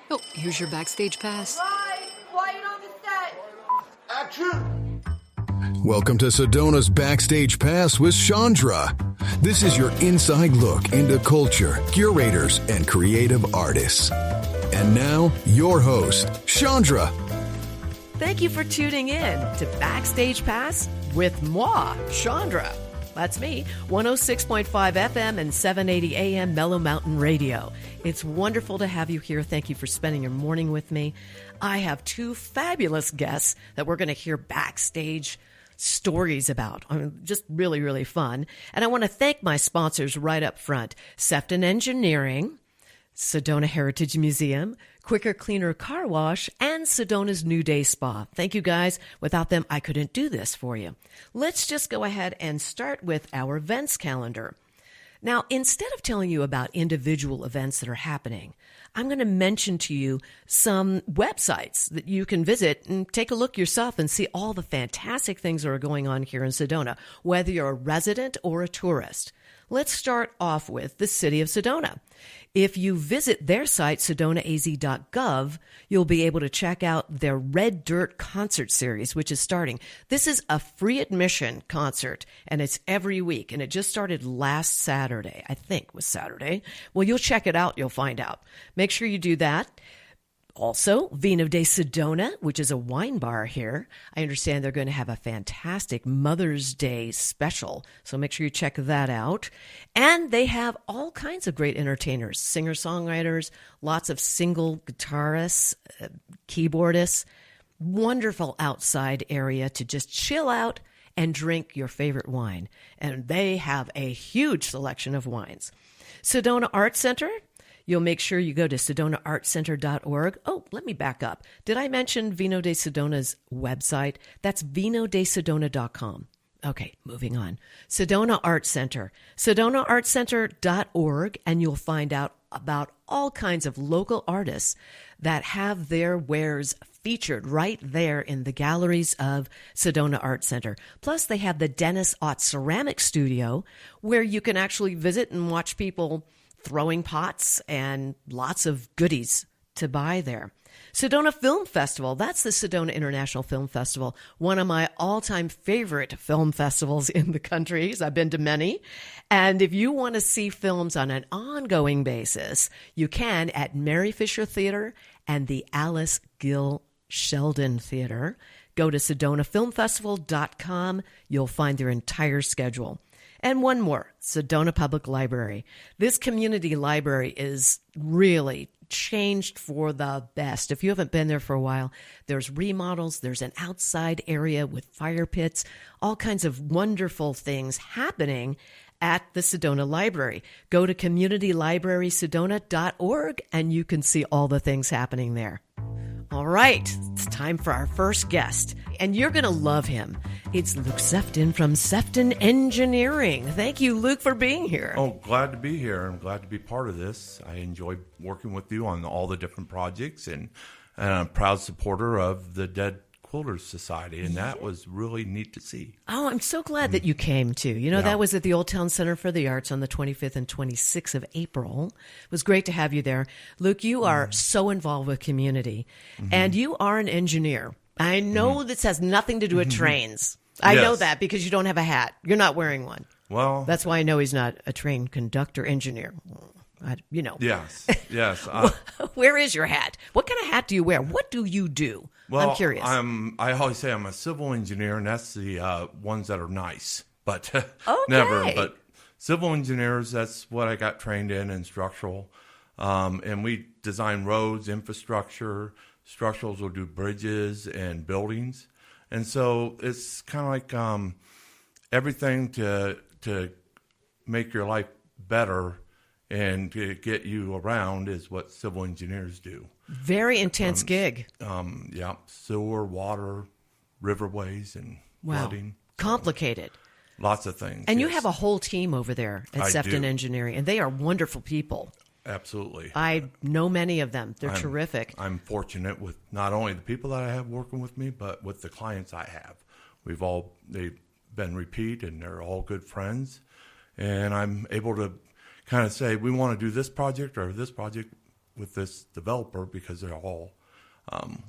Oh, here's your Backstage pass. Right, quiet on the set. Action! Welcome to Sedona's Backstage Pass with Shondra. This is your inside look into culture, curators, and creative artists. And now, your host, Shondra. Thank you for tuning in to Backstage Pass with moi, Shondra. That's me, 106.5 FM and 780 AM Mellow Mountain Radio. It's wonderful to have you here. Thank you for spending your morning with me. I have two fabulous guests that we're going to hear backstage stories about. Just really, really fun. And I want to thank my sponsors right up front. Sefton Engineering, Sedona Heritage Museum, Quicker Cleaner Car Wash, and Sedona's New Day Spa. Thank you, guys. Without them, I couldn't do this for you. Let's just go ahead and start with our events calendar. Now, instead of telling you about individual events that are happening, I'm going to mention to you some websites that you can visit and take a look yourself and see all the fantastic things that are going on here in Sedona, whether you're a resident or a tourist. Let's start off with the city of Sedona. If you visit their site, sedonaaz.gov, you'll be able to check out their Red Dirt concert series, which is starting. This is a free admission concert, and it's every week, and it just started last Saturday. I think was Saturday. Well, you'll check it out. You'll find out. Make sure you do that. Also, Vino de Sedona, which is a wine bar here. I understand they're going to have a fantastic Mother's Day special, so make sure you check that out. And they have all kinds of great entertainers, singer-songwriters, lots of single guitarists, keyboardists, wonderful outside area to just chill out and drink your favorite wine. And they have a huge selection of wines. Sedona Art Center. You'll make sure you go to sedonaartcenter.org. Oh, let me back up. Did I mention Vino de Sedona's website? That's vinodesedona.com. Okay, moving on. Sedona Art Center. sedonaartcenter.org, and you'll find out about all kinds of local artists that have their wares featured right there in the galleries of Sedona Art Center. Plus, they have the Dennis Ott Ceramic Studio, where you can actually visit and watch people throwing pots and lots of goodies to buy there. Sedona Film Festival. That's the Sedona International Film Festival, one of my all-time favorite film festivals in the country. I've been to many. And if you want to see films on an ongoing basis, you can at Mary Fisher Theater and the Alice Gill Sheldon Theater. Go to sedonafilmfestival.com. You'll find their entire schedule. And one more, Sedona Public Library. This community library is really changed for the best. If you haven't been there for a while, there's remodels, there's an outside area with fire pits, all kinds of wonderful things happening at the Sedona Library. Go to communitylibrarysedona.org and you can see all the things happening there. All right, it's time for our first guest, and you're going to love him. It's Luke Sefton from Sefton Engineering. Thank you, Luke, for being here. Oh, glad to be here. I'm glad to be part of this. I enjoy working with you on all the different projects, and I'm a proud supporter of the Dead Quilters Society, and that was really neat to see. Oh, I'm so glad that you came, too. You know, that was at the Old Town Center for the Arts on the 25th and 26th of April. It was great to have you there. Luke, you are so involved with community, and you are an engineer. I know this has nothing to do with trains. I know that because you don't have a hat. You're not wearing one. Well, that's why I know he's not a trained conductor engineer. You know. Yes. Where is your hat? What kind of hat do you wear? What do you do? Well, I'm curious. I always say I'm a civil engineer, and that's the ones that are nice, but okay. never. But civil engineers, that's what I got trained in structural. And we design roads, infrastructure. Structurals will do bridges and buildings. And so it's kind of like everything to make your life better and to get you around is what civil engineers do. Very intense gig. Sewer, water, riverways, and flooding. Complicated. Lots of things. And you have a whole team over there at Sefton Engineering, and they are wonderful people. Absolutely. I know many of them. They're terrific. I'm fortunate with not only the people that I have working with me, but with the clients I have. They've been repeat, and they're all good friends. And I'm able to kind of say, we want to do this project or this project. with this developer because they're all,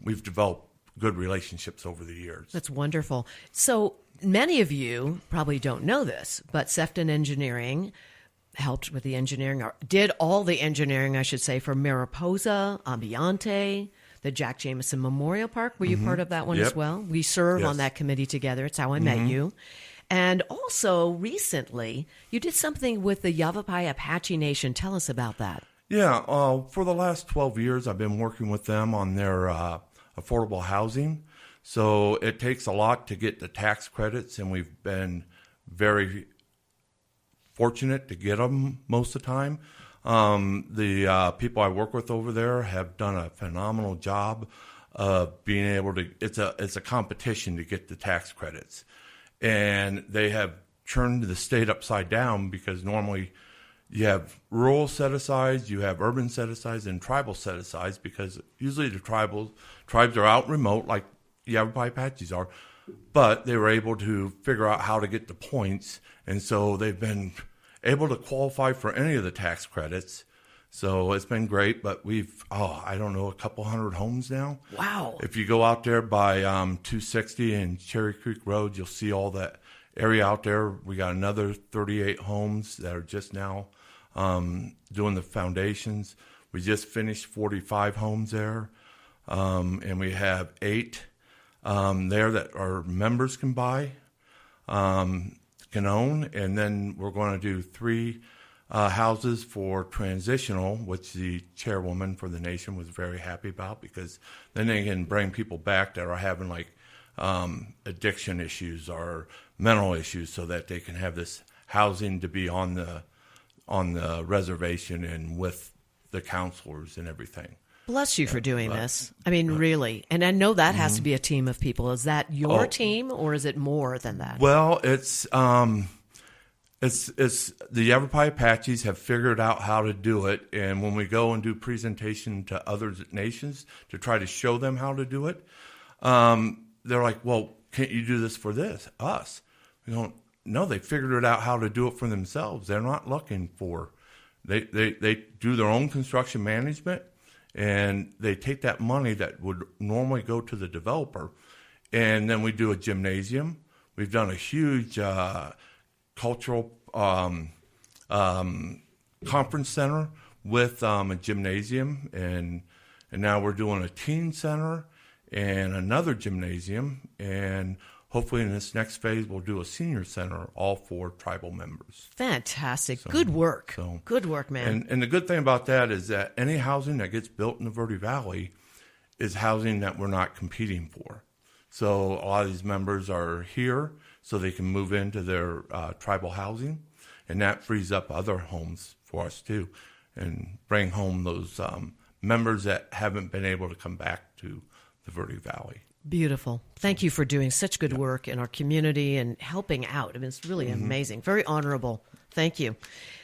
we've developed good relationships over the years. That's wonderful. So many of you probably don't know this, but Sefton Engineering helped with the engineering, or did all the engineering, I should say, for Mariposa, Ambiente, the Jack Jameson Memorial Park. Were you part of that one as well? We serve on that committee together. It's how I met you. And also, recently, you did something with the Yavapai Apache Nation. Tell us about that. Yeah, for the last 12 years, I've been working with them on their affordable housing. So it takes a lot to get the tax credits, and we've been very fortunate to get them most of the time. The people I work with over there have done a phenomenal job of being able to. It's a competition to get the tax credits, and they have turned the state upside down because normally you have rural set-asides, you have urban set-asides, and tribal set-asides because usually the tribes are out remote like Yavapai Apaches are, but they were able to figure out how to get the points, and so they've been able to qualify for any of the tax credits. So it's been great, but we've, I don't know, a couple hundred homes now. Wow. If you go out there by 260 and Cherry Creek Road, you'll see all that area out there. We got another 38 homes that are just now doing the foundations. We just finished 45 homes there, and we have 8 there that our members can buy, can own, and then we're going to do 3 houses for transitional, which the chairwoman for the nation was very happy about because then they can bring people back that are having like addiction issues or mental issues so that they can have this housing to be on the reservation and with the counselors and everything. Bless you for doing this. I mean, really. And I know that has to be a team of people. Is that your team, or is it more than that? Well, it's the Yavapai Apaches have figured out how to do it, and when we go and do presentation to other nations to try to show them how to do it, they're like, "Well, can't you do this for us?" We don't. No, they figured it out how to do it for themselves. They're not looking for. They do their own construction management. And they take that money that would normally go to the developer, and then we do a gymnasium. We've done a huge cultural conference center with a gymnasium, and now we're doing a teen center and another gymnasium, and hopefully in this next phase we'll do a senior center, all for tribal members. Fantastic. Good work. Good work, man. And the good thing about that is that any housing that gets built in the Verde Valley is housing that we're not competing for. So a lot of these members are here so they can move into their tribal housing, and that frees up other homes for us too, and bring home those members that haven't been able to come back to the Verde Valley. Beautiful. Thank you for doing such good work in our community and helping out. I mean, it's really amazing. Very honorable. Thank you.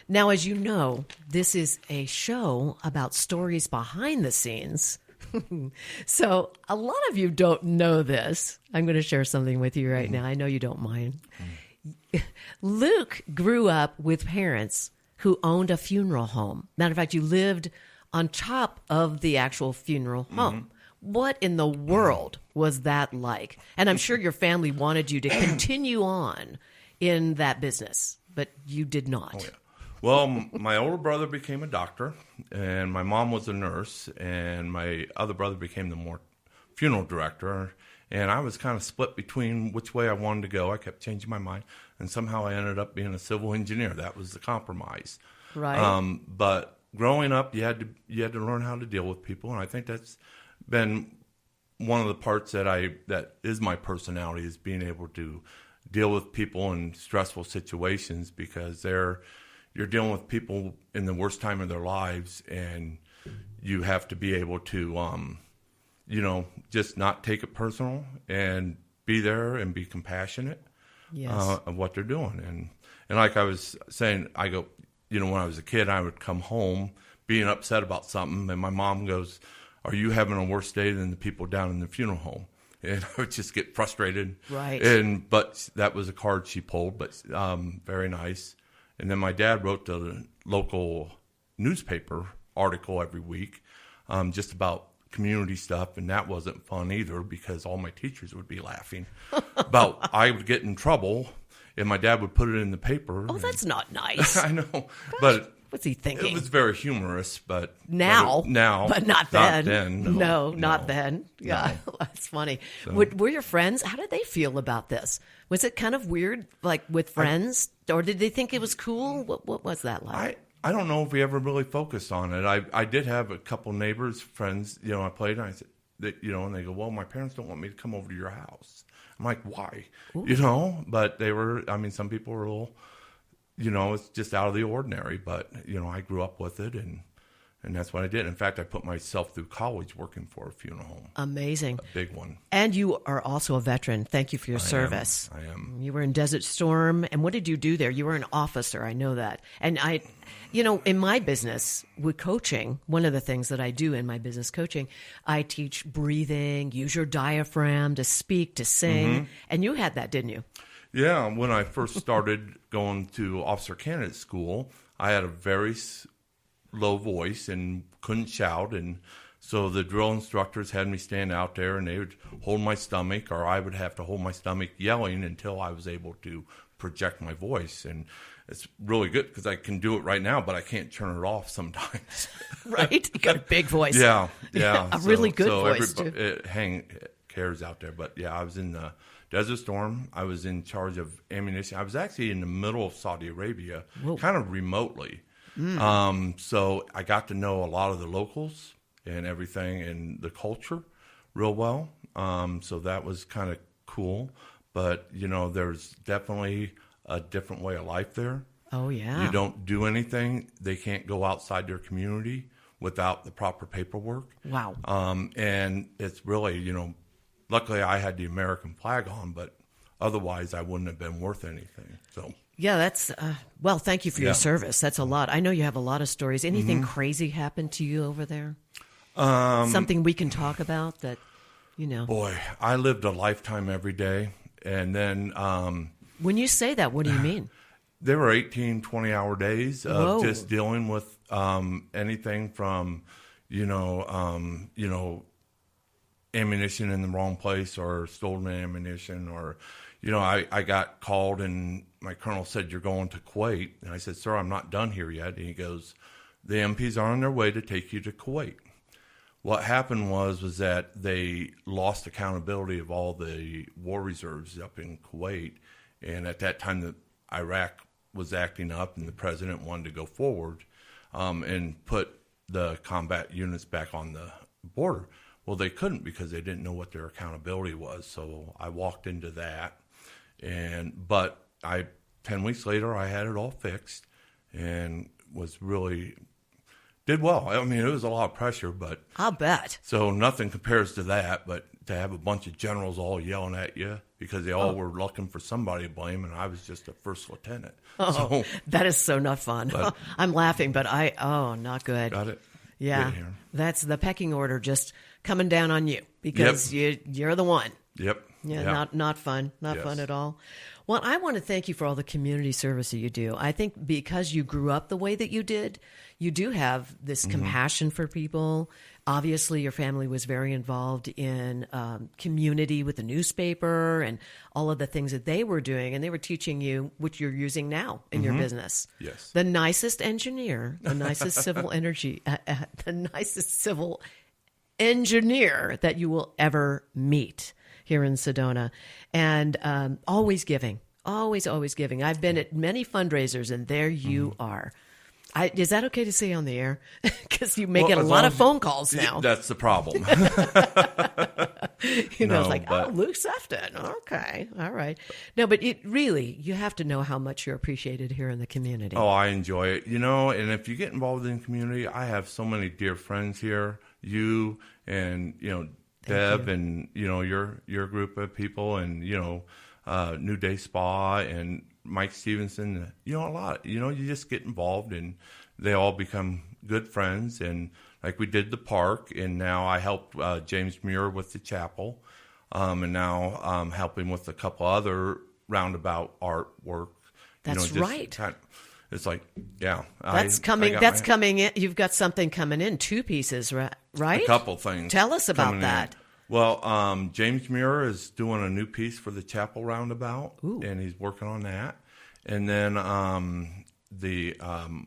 Now, as you know, this is a show about stories behind the scenes. So a lot of you don't know this. I'm going to share something with you right now. I know you don't mind. Luke grew up with parents who owned a funeral home. Matter of fact, you lived on top of the actual funeral home. What in the world was that like? And I'm sure your family wanted you to continue on in that business, but you did not. Oh, yeah. Well, my older brother became a doctor, and my mom was a nurse, and my other brother became the funeral director. And I was kind of split between which way I wanted to go. I kept changing my mind, and somehow I ended up being a civil engineer. That was the compromise. Right. But growing up, you had to learn how to deal with people, and I think that's been one of the parts that is my personality, is being able to deal with people in stressful situations, because you're dealing with people in the worst time of their lives, and you have to be able to just not take it personal and be there and be compassionate of what they're doing. And like I was saying, I go, when I was a kid, I would come home being upset about something, and my mom goes, "Are you having a worse day than the people down in the funeral home?" And I would just get frustrated. Right. But that was a card she pulled, but very nice. And then my dad wrote the local newspaper article every week, just about community stuff, and that wasn't fun either because all my teachers would be laughing about I would get in trouble, and my dad would put it in the paper. Oh, that's not nice. I know, Gosh, but what's he thinking? it was very humorous. But now, but not then. No, not then. Yeah, no. That's funny. So. Were your friends? How did they feel about this? Was it kind of weird, like with friends, or did they think it was cool? What was that like? I don't know if we ever really focused on it. I did have a couple neighbors, friends, I played, and I said, and they go, well, my parents don't want me to come over to your house. I'm like, why? Ooh. But they were, some people were a little, it's just out of the ordinary. But, I grew up with it, and that's what I did. In fact, I put myself through college working for a funeral home. Amazing. A big one. And you are also a veteran. Thank you for your service. I am. You were in Desert Storm. And what did you do there? You were an officer. I know that. And in my business with coaching, one of the things that I do in my business coaching, I teach breathing, use your diaphragm to speak, to sing. Mm-hmm. And you had that, didn't you? Yeah. When I first started going to officer candidate school, I had a very low voice and couldn't shout, and so the drill instructors had me stand out there, and they would hold my stomach, or I would have to hold my stomach yelling until I was able to project my voice. And it's really good because I can do it right now, but I can't turn it off sometimes. Right? You got a big voice. Yeah. A really good voice too. It cares out there. But yeah, I was in the Desert Storm. I was in charge of ammunition. I was actually in the middle of Saudi Arabia, kind of remotely. So I got to know a lot of the locals and everything and the culture real well. So that was kind of cool. But, there's definitely a different way of life there. Oh, yeah. You don't do anything. They can't go outside their community without the proper paperwork. Wow. And it's really, luckily I had the American flag on, but otherwise I wouldn't have been worth anything. So. Yeah, that's, thank you for your service. That's a lot. I know you have a lot of stories. Anything crazy happened to you over there? Something we can talk about that, Boy, I lived a lifetime every day. And then. When you say that, what do you mean? There were 18, 20-hour days of just dealing with anything from, ammunition in the wrong place or stolen ammunition or, I got called and my colonel said, you're going to Kuwait. And I said, sir, I'm not done here yet. And he goes, the MPs are on their way to take you to Kuwait. What happened was that they lost accountability of all the war reserves up in Kuwait. And at that time, Iraq was acting up and the president wanted to go forward and put the combat units back on the border. Well, they couldn't because they didn't know what their accountability was. So I walked into that. But 10 weeks later, I had it all fixed and did well. I mean, it was a lot of pressure, but I'll bet. So nothing compares to that, but to have a bunch of generals all yelling at you because they all were looking for somebody to blame, and I was just a first lieutenant. So, that is so not fun. But, I'm laughing, but not good. Got it. Yeah, that's the pecking order just coming down on you because you're the one. Yep. Yeah, not fun. Not fun at all. Well, I want to thank you for all the community service that you do. I think because you grew up the way that you did, you do have this compassion for people. Obviously, your family was very involved in community with the newspaper and all of the things that they were doing, and they were teaching you what you're using now in your business. Yes. The nicest engineer, the nicest civil engineer that you will ever meet here in Sedona, and always giving, always giving. I've been at many fundraisers, and there you are. Is that okay to say on the air? Because you may get a lot of phone calls now. That's the problem. It's like, Luke Sefton. Okay, all right. No, but you have to know how much you're appreciated here in the community. Oh, I enjoy it. And if you get involved in the community, I have so many dear friends here. You and, Deb and, your group of people and, New Day Spa and Mike Stevenson, a lot. You just get involved and they all become good friends. And like we did the park, and now I helped James Muir with the chapel, and now I'm helping with a couple other roundabout artwork. That's right. it's like, yeah. That's coming in. You've got something coming in, 2 pieces, right? A couple things. Tell us about that. Well, James Muir is doing a new piece for the Chapel Roundabout, Ooh. and he's working on that. And then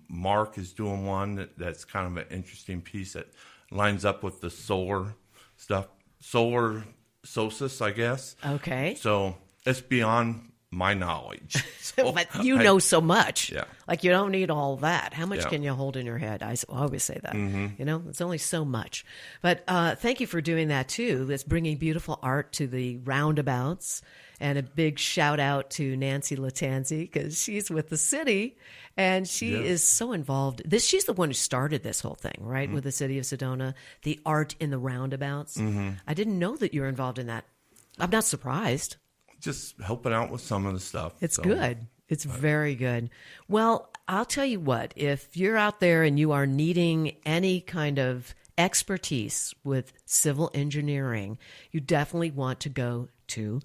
Mark is doing one that's kind of an interesting piece that lines up with the solar stuff, solar solstice, I guess. Okay. So it's beyond my knowledge. So but you know so much. Yeah. Like you don't need all that. How much Yeah. can you hold in your head? I always say that. Mm-hmm. You know, it's only so much. But thank you for doing that too. It's bringing beautiful art to the roundabouts. And a big shout out to Nancy Latanzi because she's with the city and she is so involved. She's the one who started this whole thing, right? With the city of Sedona, the art in the roundabouts. I didn't know that you were involved in that. I'm not surprised. Just helping out with some of the stuff. It's good. It's very good. Well, I'll tell you what, if you're out there and you are needing any kind of expertise with civil engineering, you definitely want to go to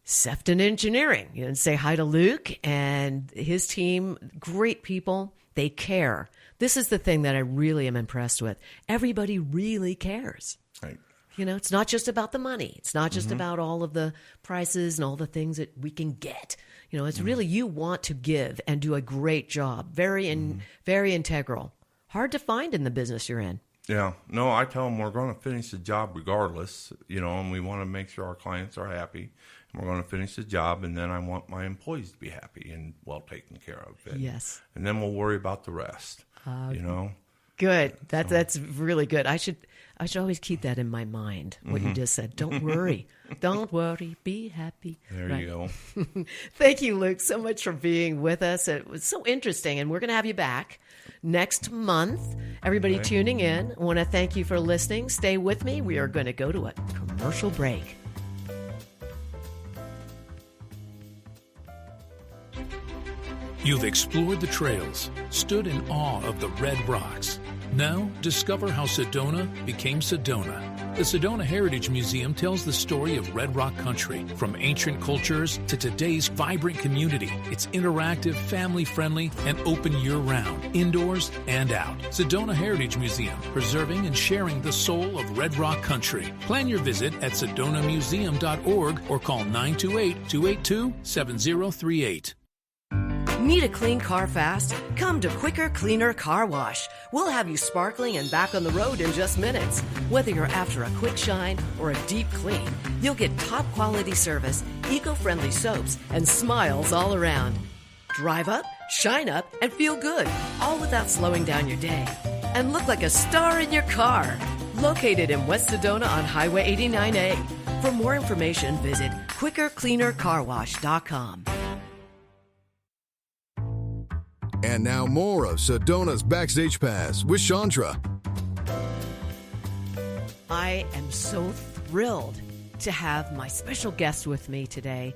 Sefton Engineering. You know, say hi to Luke and his team. Great people. They care. This is the thing that I really am impressed with. Everybody really cares. Right. You know, it's not just about the money. It's not just about all of the prices and all the things that we can get. You know, it's really you want to give and do a great job. Very integral. Hard to find in the business you're in. Yeah. No, I tell them we're going to finish the job regardless, you know, and we want to make sure our clients are happy. And we're going to finish the job, and then I want my employees to be happy and well taken care of. And, Yes. And then we'll worry about the rest, you know. Good. That's really good. I should always keep that in my mind, what you just said. Don't worry. Don't worry. Be happy. There you go. Thank you, Luke, so much for being with us. It was so interesting, and we're going to have you back next month. Everybody tuning in, I want to thank you for listening. Stay with me. We are going to go to a commercial break. You've explored the trails, stood in awe of the red rocks. Now, discover how Sedona became Sedona. The Sedona Heritage Museum tells the story of Red Rock country, from ancient cultures to today's vibrant community. It's interactive, family-friendly, and open year-round, indoors and out. Sedona Heritage Museum, preserving and sharing the soul of Red Rock country. Plan your visit at sedonamuseum.org or call 928-282-7038. Need a clean car fast? Come to Quicker Cleaner Car Wash. We'll have you sparkling and back on the road in just minutes. Whether you're after a quick shine or a deep clean, you'll get top quality service, eco-friendly soaps, and smiles all around. Drive up, shine up, and feel good, all without slowing down your day. And look like a star in your car. Located in West Sedona on Highway 89A. For more information, visit quickercleanercarwash.com. And now more of Sedona's Backstage Pass with Shondra. I am so thrilled to have my special guest with me today,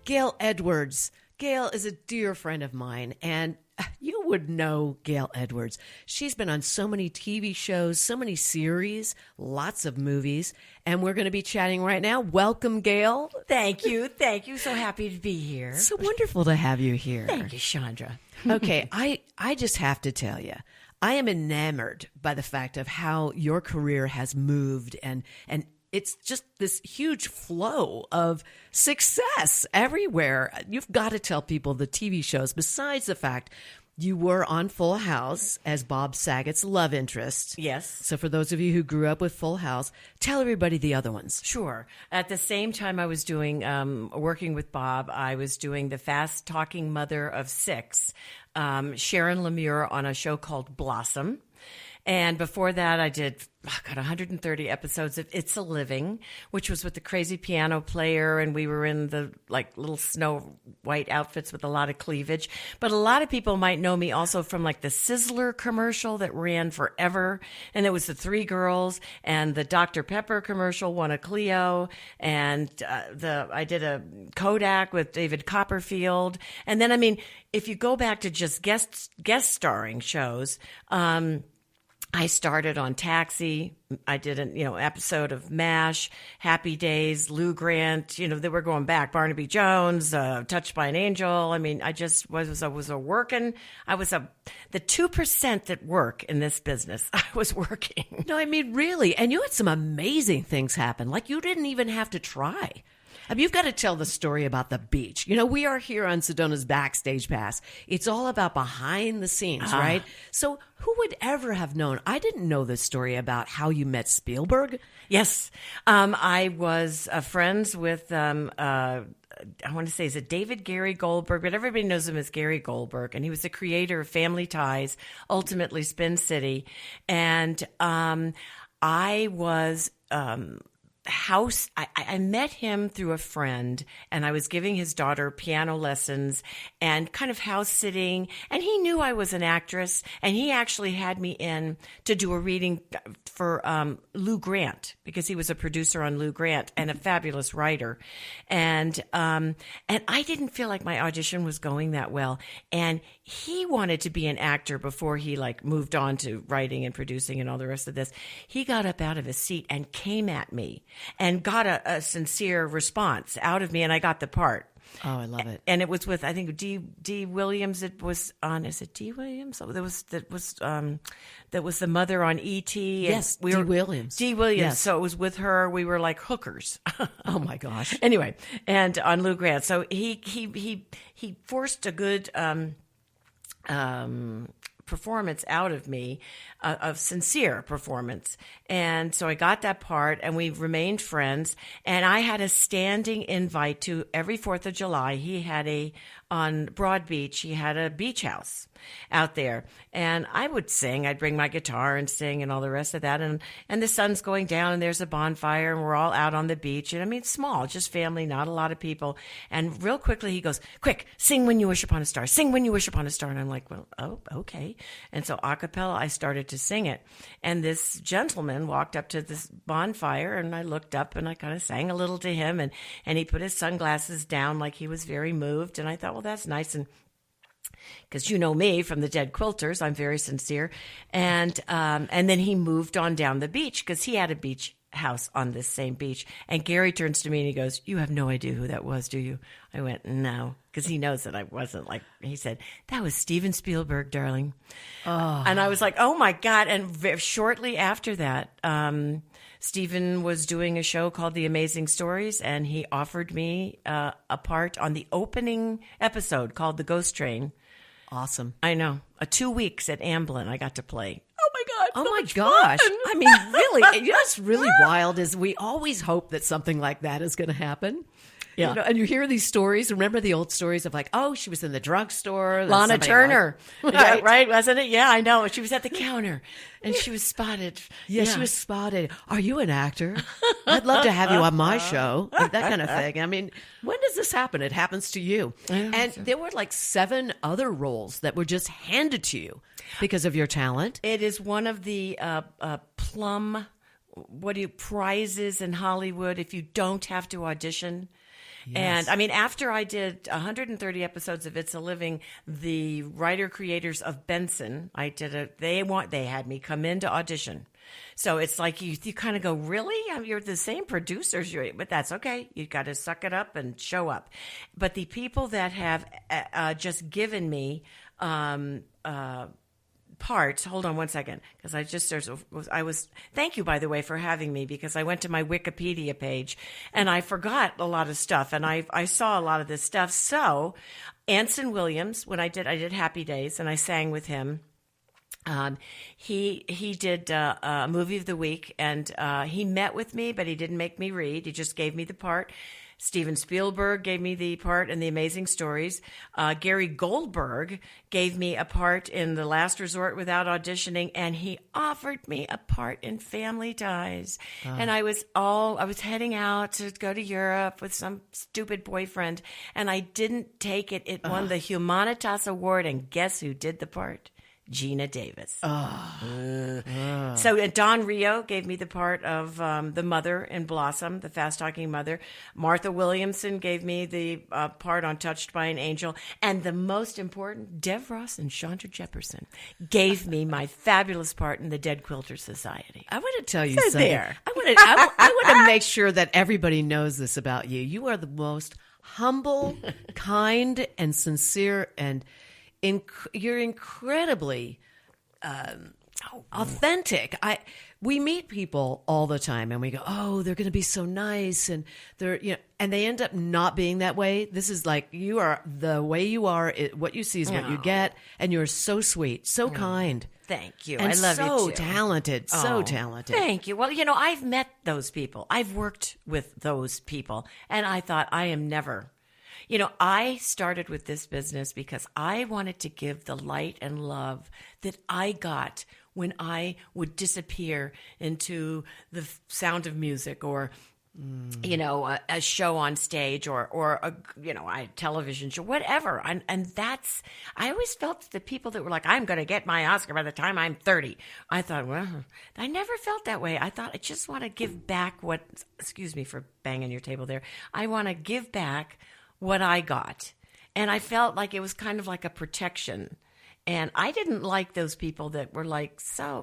Gail Edwards. Gail is a dear friend of mine, and you would know Gail Edwards. She's been on so many TV shows, so many series, lots of movies, and we're going to be chatting right now. Welcome, Gail. Thank you. Thank you. So happy to be here. So wonderful to have you here. Thank you, Shondra. Okay, I just have to tell you, I am enamored by the fact of how your career has moved, and it's just this huge flow of success everywhere. You've got to tell people the TV shows, besides the fact you were on Full House as Bob Saget's love interest. Yes. So for those of you who grew up with Full House, tell everybody the other ones. Sure. At the same time I was doing, working with Bob, I was doing the fast-talking mother of 6, Sharon Lemure, on a show called Blossom. And before that, I did 130 episodes of It's a Living, which was with the crazy piano player, and we were in the little Snow White outfits with a lot of cleavage. But a lot of people might know me also from the Sizzler commercial that ran forever, and it was the 3 girls, and the Dr. Pepper commercial won a Clio, and I did a Kodak with David Copperfield, and then if you go back to just guest starring shows. I started on Taxi. I did an episode of MASH, Happy Days, Lou Grant. They were going back. Barnaby Jones, Touched by an Angel. I mean, I just was the 2% that work in this business. I was working. No, I mean, really. And you had some amazing things happen. Like, you didn't even have to try. I mean, you've got to tell the story about the beach. We are here on Sedona's Backstage Pass. It's all about behind the scenes, right? So who would ever have known? I didn't know this story about how you met Spielberg. Yes. I was friends with, I want to say, is it David Gary Goldberg? But everybody knows him as Gary Goldberg. And he was the creator of Family Ties, ultimately Spin City. And I was... I met him through a friend, and I was giving his daughter piano lessons and kind of house sitting, and he knew I was an actress, and he actually had me in to do a reading for Lou Grant, because he was a producer on Lou Grant and a fabulous writer. And I didn't feel like my audition was going that well, and he wanted to be an actor before he moved on to writing and producing and all the rest of this. He got up out of his seat and came at me and got a sincere response out of me, and I got the part. Oh, I love it. And it was with, I think, D. Williams. It was on, is it D. Williams? Oh, that was the mother on E.T. Yes, D. Williams. D. Williams. Yes. So it was with her. We were like hookers. Oh my gosh. Anyway, and on Lou Grant. So he forced a good performance out of me, of sincere performance. And so I got that part, and we remained friends. And I had a standing invite to every 4th of July. He had on Broad Beach, he had a beach house out there. And I would sing. I'd bring my guitar and sing and all the rest of that. And the sun's going down, and there's a bonfire, and we're all out on the beach. And I mean, small, just family, not a lot of people. And real quickly he goes, "Quick, sing When You Wish Upon a Star. Sing When You Wish Upon a Star." And I'm like, well, oh, okay. And so a cappella, I started to sing it. And this gentleman walked up to this bonfire, and I looked up and I kind of sang a little to him. And he put his sunglasses down like he was very moved. And I thought, well, that's nice. And because you know me from the Dead Quilters, I'm very sincere. And then he moved on down the beach, because he had a beach house on this same beach. And Gary turns to me and he goes, "You have no idea who that was, do you?" I went, "No," because he knows that I wasn't he said, "That was Steven Spielberg, darling." Oh. And I was like, oh my God. And shortly after that, Steven was doing a show called The Amazing Stories, and he offered me a part on the opening episode called The Ghost Train. Awesome. I know. 2 weeks at Amblin I got to play. Oh my God. Oh so my much gosh. fun. I mean, really, what's really wild is we always hope that something like that is going to happen. Yeah. And you hear these stories. Remember the old stories of she was in the drugstore. Lana Turner. Right? Right, wasn't it? Yeah, I know. She was at the counter and she was spotted. Yeah, she was spotted. "Are you an actor? I'd love to have you on my show." That kind of thing. I mean, when does this happen? It happens to you. And there were 7 other roles that were just handed to you because of your talent. It is one of the plum prizes in Hollywood if you don't have to audition. Yes. And I mean, after I did 130 episodes of It's a Living, the writer-creators of Benson, they had me come in to audition. So it's like you kind of go, really? You're the same producers, but that's okay. You got to suck it up and show up. But the people that have just given me parts. Hold on one second, because thank you, by the way, for having me, because I went to my Wikipedia page and I forgot a lot of stuff, and I saw a lot of this stuff. So Anson Williams, when I did Happy Days and I sang with him, he did a movie of the week, and he met with me, but he didn't make me read. He just gave me the part. Steven Spielberg gave me the part in The Amazing Stories. Gary Goldberg gave me a part in The Last Resort without auditioning, and he offered me a part in Family Ties. And I was heading out to go to Europe with some stupid boyfriend, and I didn't take it. It won the Humanitas Award, and guess who did the part? Gina Davis. So Don Rio gave me the part of the mother in Blossom, the fast-talking mother. Martha Williamson gave me the part on Touched by an Angel. And the most important, Dev Ross and Shondra Jefferson gave me my fabulous part in the Dead Quilter Society. I want to tell you So something. there. I want to make sure that everybody knows this about you. You are the most humble, kind, and sincere, and you're incredibly authentic. We meet people all the time, and we go, "Oh, they're going to be so nice," and and they end up not being that way. This is like you are the way you are. What you see is what you get, and you're so sweet, so kind. Thank you. And I love so you too. talented, so talented. Thank you. Well, I've met those people. I've worked with those people, and I thought I am never. I started with this business because I wanted to give the light and love that I got when I would disappear into the sound of music or, a show on stage or a television show, whatever. And that's, I always felt the people that were like, I'm going to get my Oscar by the time I'm 30. I thought, well, I never felt that way. I thought, I just want to give back excuse me for banging your table there. I want to give back what I got. And I felt like it was kind of like a protection. And I didn't like those people that were like,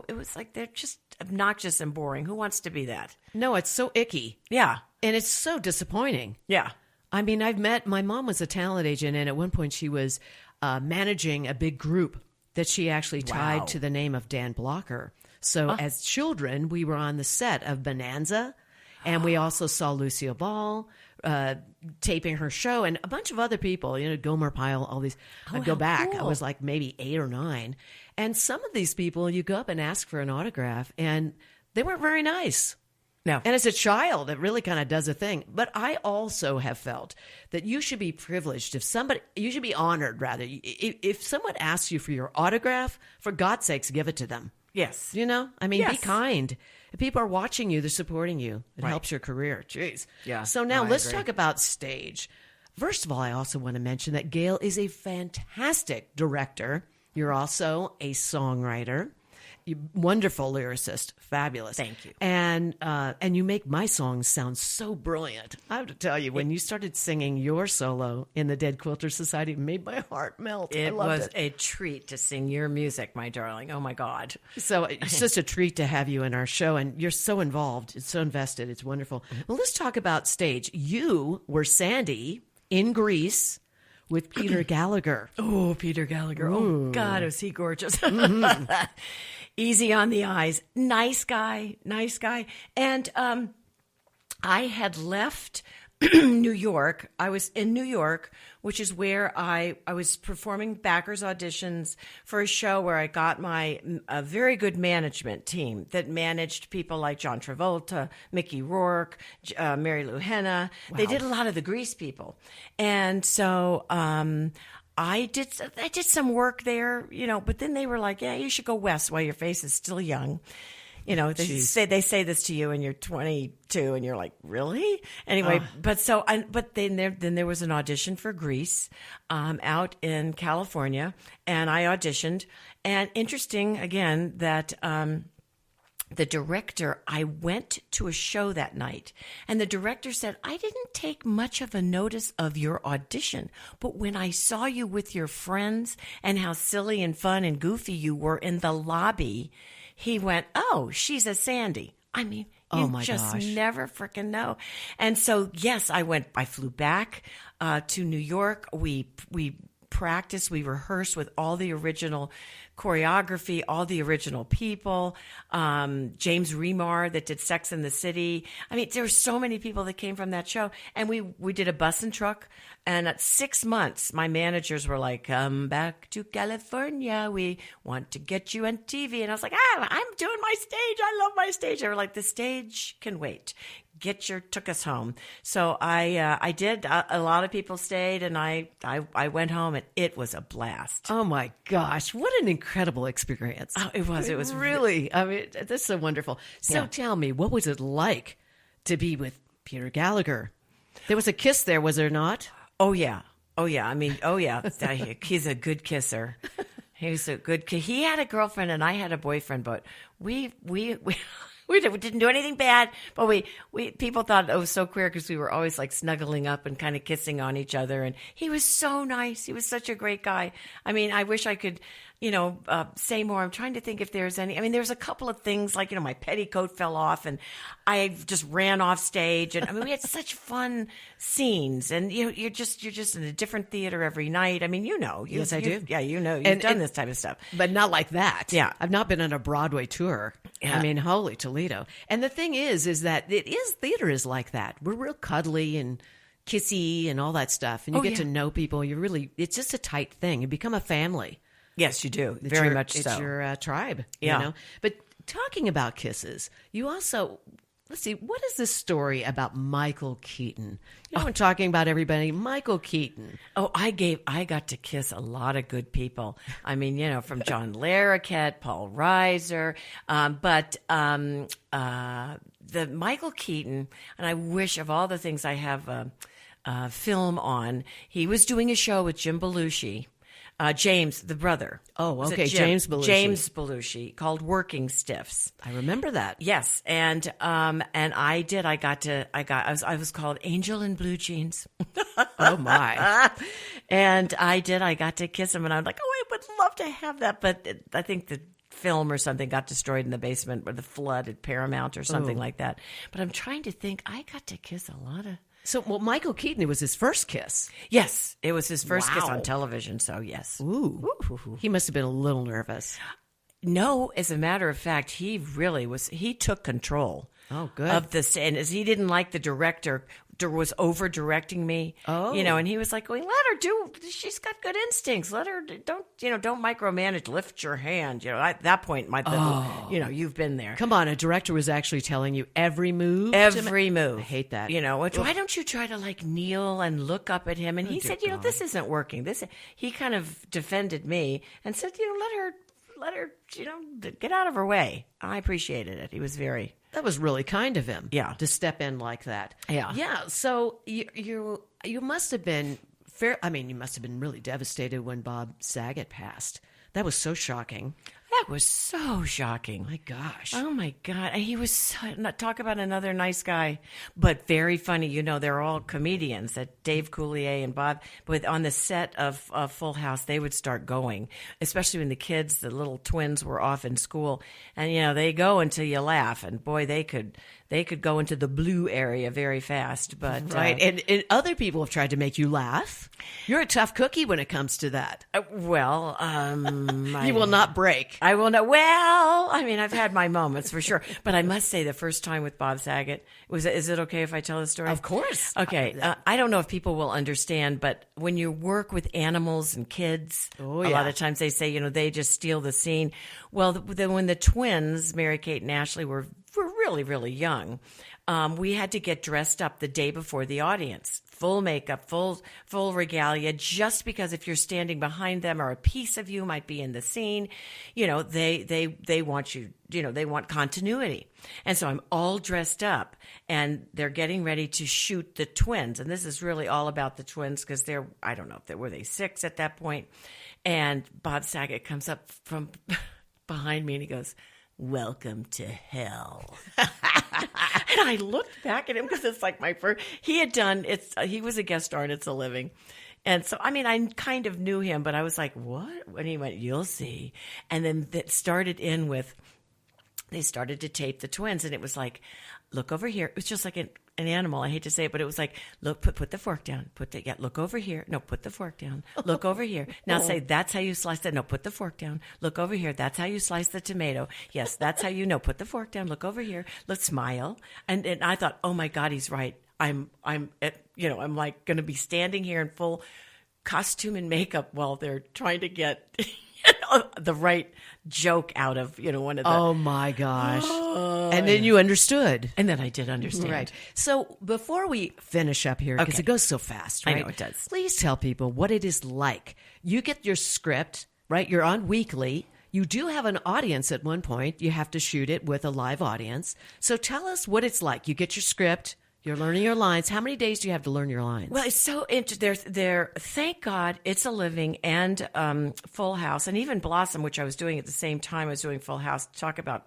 it was like they're just obnoxious and boring. Who wants to be that? No, it's so icky. Yeah. And it's so disappointing. Yeah. I mean, my mom was a talent agent, and at one point she was managing a big group that she actually tied to the name of Dan Blocker. So as children, we were on the set of Bonanza, and we also saw Lucille Ball taping her show, and a bunch of other people, Gomer Pyle, all these. I'd go back. Cool. I was like maybe 8 or 9. And some of these people, you go up and ask for an autograph, and they weren't very nice. No. And as a child, it really kind of does a thing. But I also have felt that you should be privileged you should be honored, rather. If someone asks you for your autograph, for God's sakes, give it to them. Yes. Be kind. If people are watching you, they're supporting you. It helps your career. Jeez. Yeah. So now I let's agree. talk about stage. First of all, I also want to mention that Gail is a fantastic director. You're also a songwriter. Wonderful lyricist, fabulous. Thank you. And you make my songs sound so brilliant. I have to tell you, when you started singing your solo in the Dead Quilter Society, it made my heart melt. I It loved was a treat to sing your music, my darling. Oh my God. So it's just a treat to have you in our show, and you're so involved, it's so invested. It's wonderful. Well, let's talk about stage. You were Sandy in Grease with Peter Gallagher. Oh, Peter Gallagher. Ooh. Oh God, was he gorgeous. Mm-hmm. Easy on the eyes. Nice guy. And I had left New York. I was in New York, which is where I was performing backers auditions for a show where I got a very good management team that managed people like John Travolta, Mickey Rourke, Mary Lou Henna. Wow. They did a lot of the Grease people. And so I did some work there, but then they were like, yeah, you should go west while your face is still young. They say this to you and you're 22 and you're like, really? Anyway, but then there was an audition for Grease out in California, and I auditioned. And interesting again that the director, I went to a show that night, and the director said, I didn't take much of a notice of your audition, but when I saw you with your friends and how silly and fun and goofy you were in the lobby, he went, oh, she's a Sandy. I mean, you just never freaking know. And so, yes, I flew back to New York. We practiced, we rehearsed with all the original choreography, all the original people, James Remar that did Sex and the City. I mean, there were so many people that came from that show. And we did a bus and truck. And at 6 months, my managers were like, come back to California. We want to get you on TV. And I was like, I'm doing my stage. I love my stage. They were like, the stage can wait. Took us home. So I did. A lot of people stayed, and I went home, and it was a blast. Oh my gosh, what an incredible experience! Oh, it was. It was really. I mean, that's so wonderful. So tell me, what was it like to be with Peter Gallagher? There was a kiss there, was there not? Oh yeah. I mean, oh yeah. He's a good kisser. He was a good kid. He had a girlfriend and I had a boyfriend, but we didn't do anything bad. But we people thought it was so queer because we were always like snuggling up and kind of kissing on each other. And he was so nice. He was such a great guy. I mean, I wish I could, say more. I'm trying to think if there's any. I mean, there's a couple of things like, my petticoat fell off and I just ran off stage. And I mean, we had such fun scenes. And you're just in a different theater every night. I mean, Yes, I do. Yeah, you've done this type of stuff, but not like that. Yeah, I've not been on a Broadway tour. Yeah. I mean, holy Toledo. And the thing is that theater is like that. We're real cuddly and kissy and all that stuff. And you get to know people. It's just a tight thing. You become a family. Yes, you do. Very much so. It's your tribe. Yeah. But talking about kisses, you also, let's see, what is this story about Michael Keaton? I'm talking about everybody. Michael Keaton. Oh, I got to kiss a lot of good people. I mean, from John Larroquette, Paul Reiser, but the Michael Keaton, and I wish of all the things I have film on, he was doing a show with Jim Belushi. James, the brother. Oh, okay. James Belushi. James Belushi, called Working Stiffs. I remember that. Yes, and I did. I was called Angel in Blue Jeans. Oh my! And I did. I got to kiss him, and I'm like, oh, I would love to have that, but I think the film or something got destroyed in the basement or the flood at Paramount or something like that. But I'm trying to think. I got to kiss a lot of. So, Michael Keaton, it was his first kiss. Yes, it was his first kiss on television, so yes. Ooh. He must have been a little nervous. No, as a matter of fact, he really was. He took control. Oh, good. Of this, and as he didn't like the director was over directing me. Oh, and he was like going, "Let her do. She's got good instincts. Let her don't micromanage. Lift your hand." At that point, you've been there. Come on, a director was actually telling you every move. Every move. I hate that. Why don't you try to like kneel and look up at him? And he said, this isn't working. He kind of defended me and said, let her, get out of her way. I appreciated it. He was very. That was really kind of him. Yeah. To step in like that. Yeah. Yeah. So you must have been you must have been really devastated when Bob Saget passed. That was so shocking. That was so shocking. My gosh. Oh, my God. And he was talk about another nice guy, but very funny. They're all comedians, that Dave Coulier and Bob. But on the set of Full House, they would start going, especially when the little twins were off in school. And, they go until you laugh. And, boy, they could go into the blue area very fast. But right. And other people have tried to make you laugh. You're a tough cookie when it comes to that. You will not break. I will not. Well, I mean, I've had my moments for sure. But I must say, the first time with Bob Saget, is it okay if I tell the story? Of course. Okay. I don't know if people will understand, but when you work with animals and kids, a lot of times they say, they just steal the scene. Well, when the twins, Mary-Kate and Ashley, were really, really young, we had to get dressed up the day before the audience. Full makeup, full regalia, just because if you're standing behind them or a piece of you might be in the scene, they want you, they want continuity. And so I'm all dressed up and they're getting ready to shoot the twins. And this is really all about the twins because I don't know if were they 6 at that point. And Bob Saget comes up from behind me and he goes, "Welcome to hell." And I looked back at him because it's like my first. He was a guest star in It's a Living. And so, I mean, I kind of knew him, but I was like, what? When he went, "You'll see." And then that started they started to tape the twins. And it was like, "Look over here." It was just like an animal. I hate to say it, but it was like, "Look, put the fork down. Look over here. No, put the fork down. Look over here. Now say, that's how you slice it. No, put the fork down. Look over here. That's how you slice the tomato. Yes, that's how put the fork down. Look over here. Let's smile." And I thought, oh my God, he's right. I'm like going to be standing here in full costume and makeup while they're trying to get the right joke out of, one of the... Oh, my gosh. And then you understood. And then I did understand. Right. So before we finish up here, because it goes so fast, right? I know it does. Please tell people what it is like. You get your script, right? You're on weekly. You do have an audience at one point. You have to shoot it with a live audience. So tell us what it's like. You get your script. You're learning your lines. How many days do you have to learn your lines? Well, it's so interesting. They're thank God, It's a Living and Full House, and even Blossom, which I was doing at the same time I was doing Full House. Talk about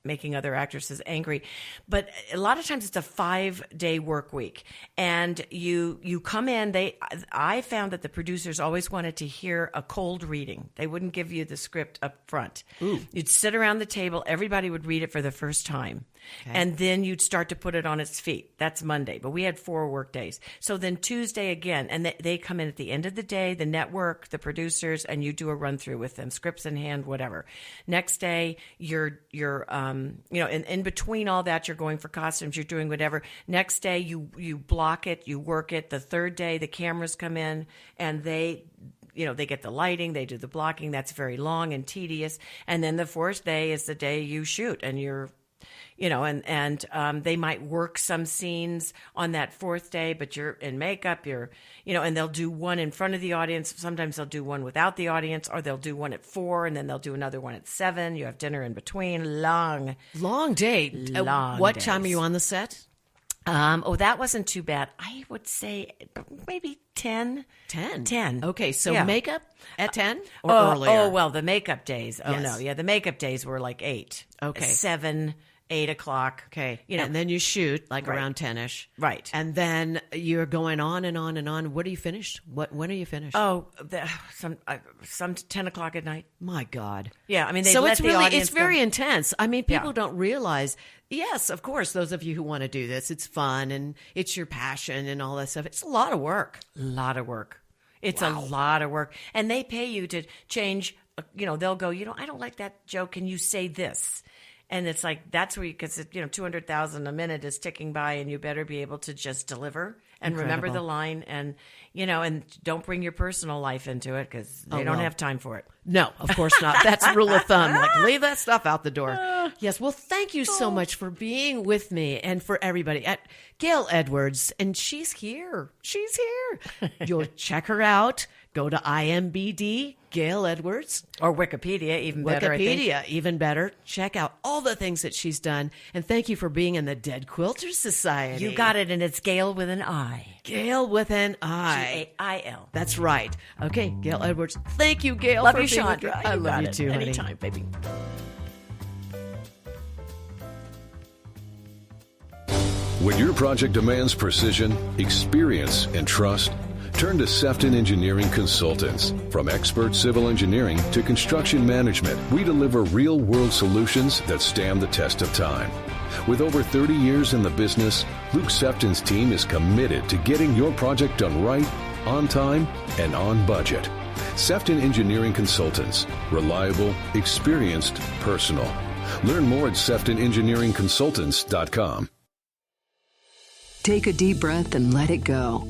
making other actresses angry. But a lot of times it's a 5-day work week, and you come in. I found that the producers always wanted to hear a cold reading. They wouldn't give you the script up front. Ooh. You'd sit around the table. Everybody would read it for the first time. Okay. And then you'd start to put it on its feet. That's Monday. But we had 4 work days. So then Tuesday again. And they come in at the end of the day, the network, the producers, and you do a run through with them, scripts in hand, whatever. Next day, you're in between all that, you're going for costumes, you're doing whatever. Next day, you block it, you work it. The third day, the cameras come in and they get the lighting, they do the blocking. That's very long and tedious. And then the fourth day is the day you shoot, and you're they might work some scenes on that fourth day, but you're in makeup, and they'll do one in front of the audience. Sometimes they'll do one without the audience, or they'll do one at 4, and then they'll do another one at 7. You have dinner in between. Long day. What days. time are you on the set? That wasn't too bad. I would say maybe 10. 10. Okay, so yeah. Makeup at 10 or earlier? Oh, well, the makeup days. Oh, yes. no. Yeah, the makeup days were like 8. Okay. 7, 8 o'clock. Okay. And then you shoot right. around 10-ish. Right. And then you're going on and on and on. What are you finished? When are you finished? Oh, some 10 o'clock at night. My God. Yeah, I mean, so let the audience it's very intense. I mean, people Yeah. don't realize. Yes, of course, those of you who want to do this, it's fun and it's your passion and all that stuff. It's a lot of work. It's a lot of work. And they pay you to change, they'll go, I don't like that joke. Can you say this? And it's like, that's where because 200,000 a minute is ticking by, and you better be able to just deliver and remember the line, and and don't bring your personal life into it, because they don't have time for it. No, of course not. That's rule of thumb. Like, leave that stuff out the door. Yes. Well, thank you so much for being with me, and for everybody at Gail Edwards. And she's here. You'll check her out. Go to IMBD, Gail Edwards. Or Wikipedia, even better, I think. Wikipedia, even better. Check out all the things that she's done. And thank you for being in the Dead Quilters Society. You got it, and it's Gail with an I. Gail with an I. Gail. That's right. Okay, Gail Edwards. Thank you, Gail. Love for you, being with Shondra. me. I love you too, honey. Anytime, baby. When your project demands precision, experience, and trust, turn to Sefton Engineering Consultants. From expert civil engineering to construction management, we deliver real-world solutions that stand the test of time. With over 30 years in the business, Luke Sefton's team is committed to getting your project done right, on time, and on budget. Sefton Engineering Consultants. Reliable, experienced, personal. Learn more at SeftonEngineeringConsultants.com. Take a deep breath and let it go.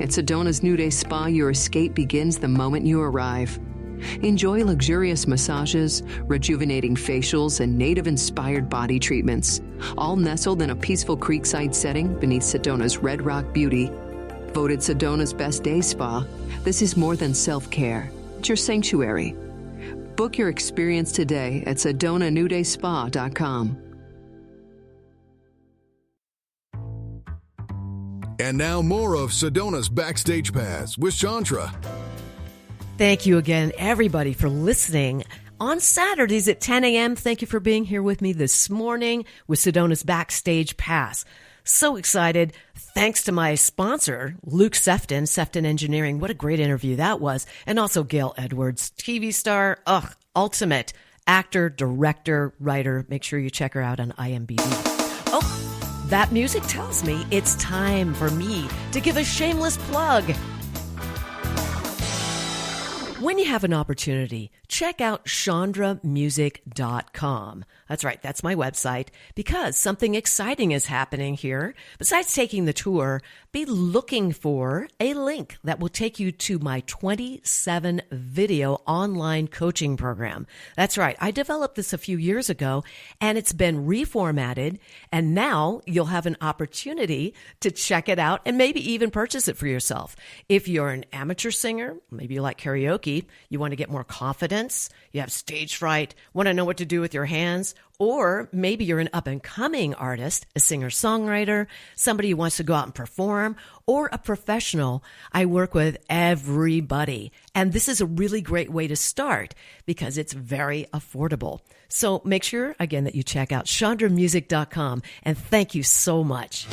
At Sedona's New Day Spa, your escape begins the moment you arrive. Enjoy luxurious massages, rejuvenating facials, and native-inspired body treatments, all nestled in a peaceful creekside setting beneath Sedona's Red Rock beauty. Voted Sedona's best day spa, this is more than self-care. It's your sanctuary. Book your experience today at SedonaNewDaySpa.com. And now more of Sedona's Backstage Pass with Shondra. Thank you again, everybody, for listening. On Saturdays at 10 a.m., thank you for being here with me this morning with Sedona's Backstage Pass. So excited. Thanks to my sponsor, Luke Sefton, Sefton Engineering. What a great interview that was. And also Gail Edwards, TV star, ultimate actor, director, writer. Make sure you check her out on IMDb. Oh, that music tells me it's time for me to give a shameless plug. When you have an opportunity, check out ShondraMusic.com. That's right, that's my website, because something exciting is happening here. Besides taking the tour, be looking for a link that will take you to my 27-video online coaching program. That's right, I developed this a few years ago, and it's been reformatted, and now you'll have an opportunity to check it out and maybe even purchase it for yourself. If you're an amateur singer, maybe you like karaoke, you want to get more confidence, you have stage fright, want to know what to do with your hands, Or maybe you're an up-and-coming artist, a singer-songwriter, somebody who wants to go out and perform, or a professional. I work with everybody. And this is a really great way to start because it's very affordable. So make sure, again, that you check out ChondraMusic.com. And thank you so much.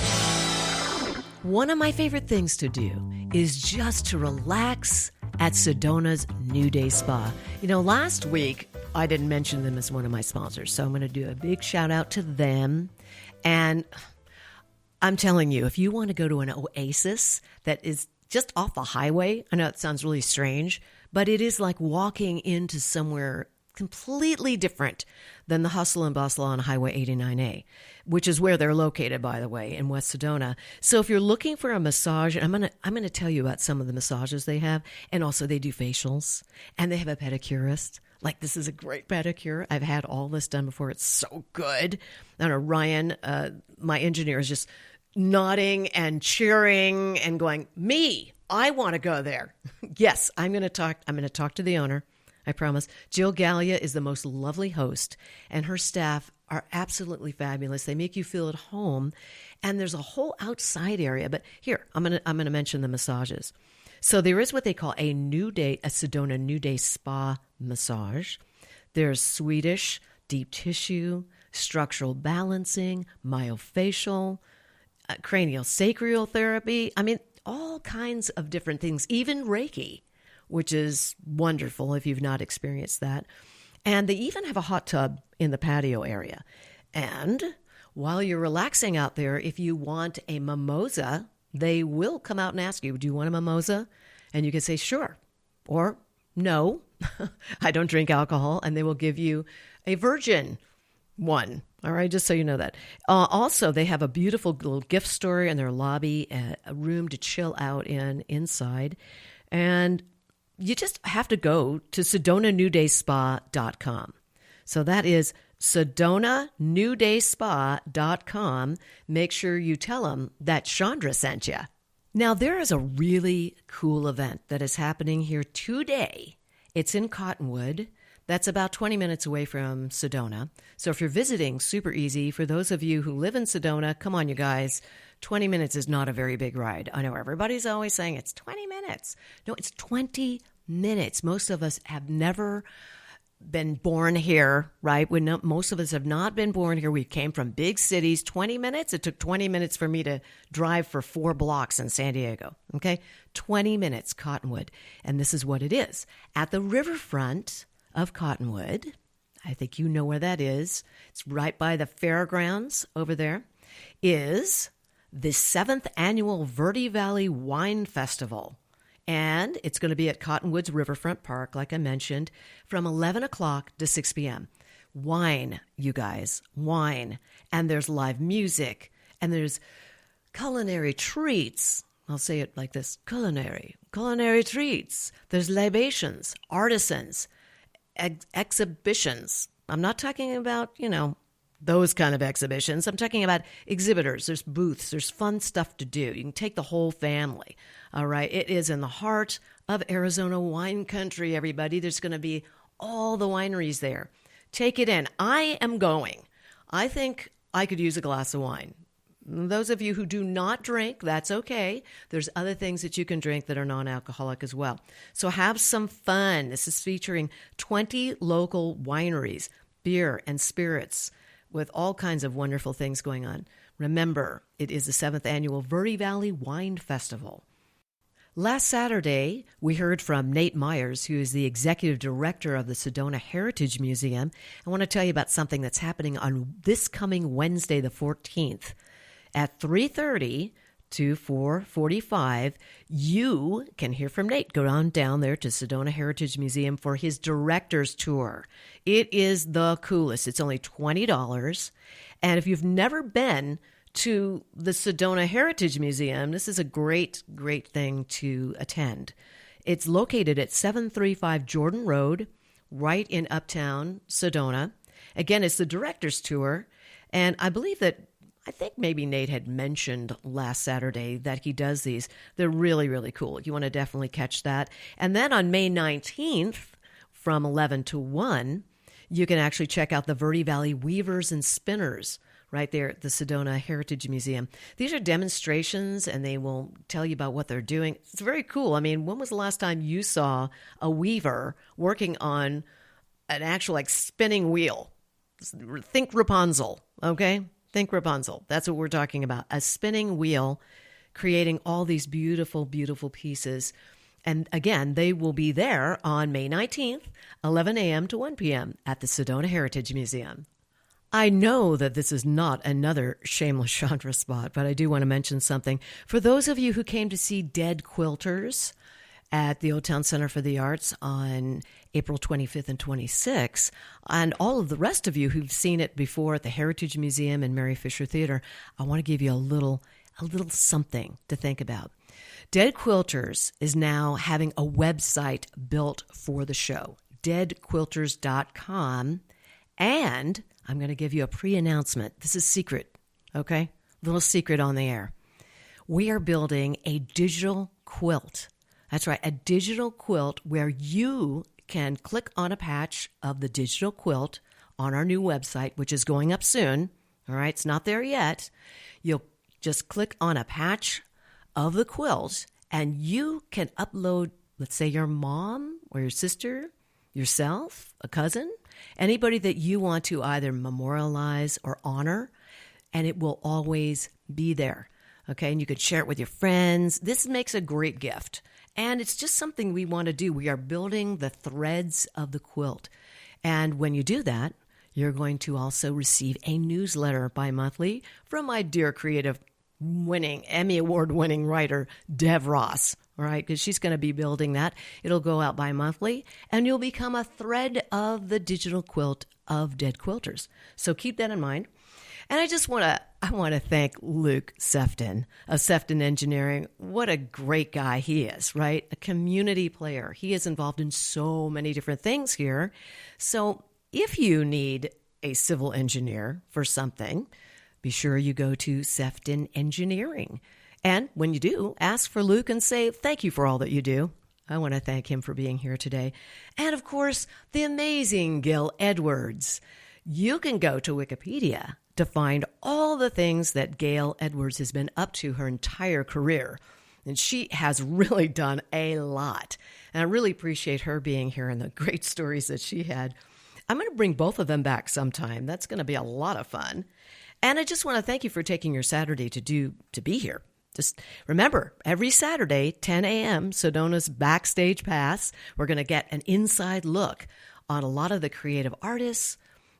One of my favorite things to do is just to relax at Sedona's New Day Spa. You know, last week, I didn't mention them as one of my sponsors, so I'm going to do a big shout out to them. And I'm telling you, if you want to go to an oasis that is just off the highway, I know it sounds really strange, but it is like walking into somewhere completely different than the hustle and bustle on Highway 89A, which is where they're located, by the way, in West Sedona. So if you're looking for a massage, I'm gonna tell you about some of the massages they have, and also they do facials, and they have a pedicurist. Like, this is a great pedicure. I've had all this done before. It's so good. I don't know, Ryan, my engineer, is just nodding and cheering and going, me, I want to go there. Yes, I'm going to talk to the owner. I promise. Jill Gallia is the most lovely host, and her staff are absolutely fabulous. They make you feel at home, and there's a whole outside area. But here, I'm gonna mention the massages. So there is what they call a Sedona New Day Spa massage. There's Swedish, deep tissue, structural balancing, myofascial, cranial sacral therapy. I mean, all kinds of different things, even Reiki, which is wonderful if you've not experienced that. And they even have a hot tub in the patio area. And while you're relaxing out there, if you want a mimosa, they will come out and ask you, do you want a mimosa? And you can say, sure, or no, I don't drink alcohol. And they will give you a virgin one. All right, just so you know that. Also, they have a beautiful little gift store in their lobby, a room to chill out inside. And you just have to go to SedonaNewDaySpa.com. So that is SedonaNewDaySpa.com. Make sure you tell them that Shondra sent you. Now, there is a really cool event that is happening here today. It's in Cottonwood. That's about 20 minutes away from Sedona. So if you're visiting, super easy. For those of you who live in Sedona, come on, you guys. 20 minutes is not a very big ride. I know everybody's always saying it's 20 minutes. No, it's 20 minutes. Most of us have never been born here, right? Most of us have not been born here. We came from big cities. 20 minutes? It took 20 minutes for me to drive for 4 blocks in San Diego. Okay? 20 minutes, Cottonwood. And this is what it is. At the riverfront of Cottonwood, I think you know where that is. It's right by the fairgrounds over there, is the 7th annual Verde Valley Wine Festival. And it's going to be at Cottonwood's Riverfront Park, like I mentioned, from 11 o'clock to 6 p.m. Wine, you guys, wine. And there's live music, and there's culinary treats. I'll say it like this, culinary treats. There's libations, artisans, exhibitions. I'm not talking about, those kind of exhibitions. I'm talking about exhibitors. There's booths. There's fun stuff to do. You can take the whole family. All right. It is in the heart of Arizona wine country, everybody. There's going to be all the wineries there. Take it in. I am going. I think I could use a glass of wine. Those of you who do not drink, that's okay. There's other things that you can drink that are non-alcoholic as well. So have some fun. This is featuring 20 local wineries, beer and spirits, with all kinds of wonderful things going on. Remember, it is the 7th annual Verde Valley Wine Festival. Last Saturday, we heard from Nate Myers, who is the executive director of the Sedona Heritage Museum. I want to tell you about something that's happening on this coming Wednesday, the 14th. At 3:30 to 4:45, you can hear from Nate. Go on down there to Sedona Heritage Museum for his director's tour. It is the coolest. It's only $20. And if you've never been to the Sedona Heritage Museum, this is a great, great thing to attend. It's located at 735 Jordan Road, right in Uptown Sedona. Again, it's the director's tour. And I think maybe Nate had mentioned last Saturday that he does these. They're really, really cool. You want to definitely catch that. And then on May 19th, from 11 to 1, you can actually check out the Verde Valley Weavers and Spinners right there at the Sedona Heritage Museum. These are demonstrations, and they will tell you about what they're doing. It's very cool. I mean, when was the last time you saw a weaver working on an actual spinning wheel? Think Rapunzel, okay? Think Rapunzel. That's what we're talking about. A spinning wheel creating all these beautiful, beautiful pieces. And again, they will be there on May 19th, 11 a.m. to 1 p.m. at the Sedona Heritage Museum. I know that this is not another shameless Shondra spot, but I do want to mention something. For those of you who came to see Dead Quilters at the Old Town Center for the Arts on April 25th and 26th, and all of the rest of you who've seen it before at the Heritage Museum and Mary Fisher Theater, I want to give you a little something to think about. Dead Quilters is now having a website built for the show, deadquilters.com, and I'm going to give you a pre-announcement. This is secret, okay? Little secret on the air. We are building a digital quilt. That's right, a digital quilt where you can click on a patch of the digital quilt on our new website, which is going up soon. All right, it's not there yet. You'll just click on a patch of the quilt, and you can upload, let's say, your mom or your sister, yourself, a cousin, anybody that you want to either memorialize or honor, and it will always be there. Okay, and you could share it with your friends. This makes a great gift, and it's just something we want to do. We are building the threads of the quilt, and when you do that, you're going to also receive a newsletter bi-monthly from my dear Emmy Award-winning writer, Dev Ross, all right, because she's going to be building that. It'll go out bi-monthly, and you'll become a thread of the digital quilt of Dead Quilters. So keep that in mind. And I want to thank Luke Sefton of Sefton Engineering. What a great guy he is, right? A community player. He is involved in so many different things here. So if you need a civil engineer for something, be sure you go to Sefton Engineering. And when you do, ask for Luke and say, thank you for all that you do. I want to thank him for being here today. And of course, the amazing Gail Edwards. You can go to Wikipedia to find all the things that Gail Edwards has been up to her entire career. And she has really done a lot. And I really appreciate her being here and the great stories that she had. I'm going to bring both of them back sometime. That's going to be a lot of fun. And I just want to thank you for taking your Saturday to be here. Just remember, every Saturday, 10 a.m., Sedona's Backstage Pass, we're going to get an inside look on a lot of the creative artists,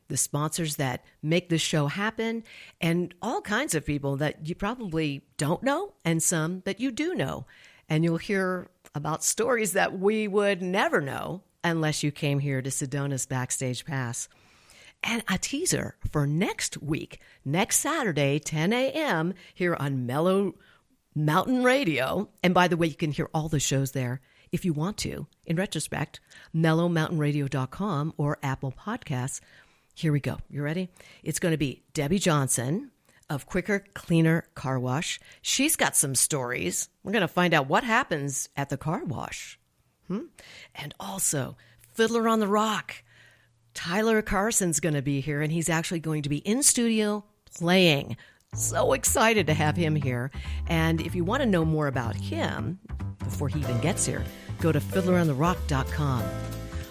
the sponsors that make this show happen, and all kinds of people that you probably don't know and some that you do know. And you'll hear about stories that we would never know unless you came here to Sedona's Backstage Pass. And a teaser for next week, next Saturday, 10 a.m., here on Mellow Mountain Radio. And by the way, you can hear all the shows there if you want to. In retrospect, mellowmountainradio.com or Apple Podcasts. Here we go. You ready? It's going to be Debbie Johnson of Quicker, Cleaner Car Wash. She's got some stories. We're going to find out what happens at the car wash. And also, Fiddler on the Rock. Tyler Carson's going to be here, and he's actually going to be in studio playing. So excited to have him here. And if you want to know more about him before he even gets here, go to fiddlerontherock.com.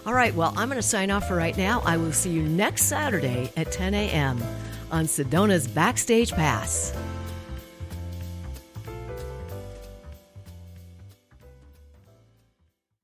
All right, well, I'm going to sign off for right now. I will see you next Saturday at 10 a.m. on Sedona's Backstage Pass.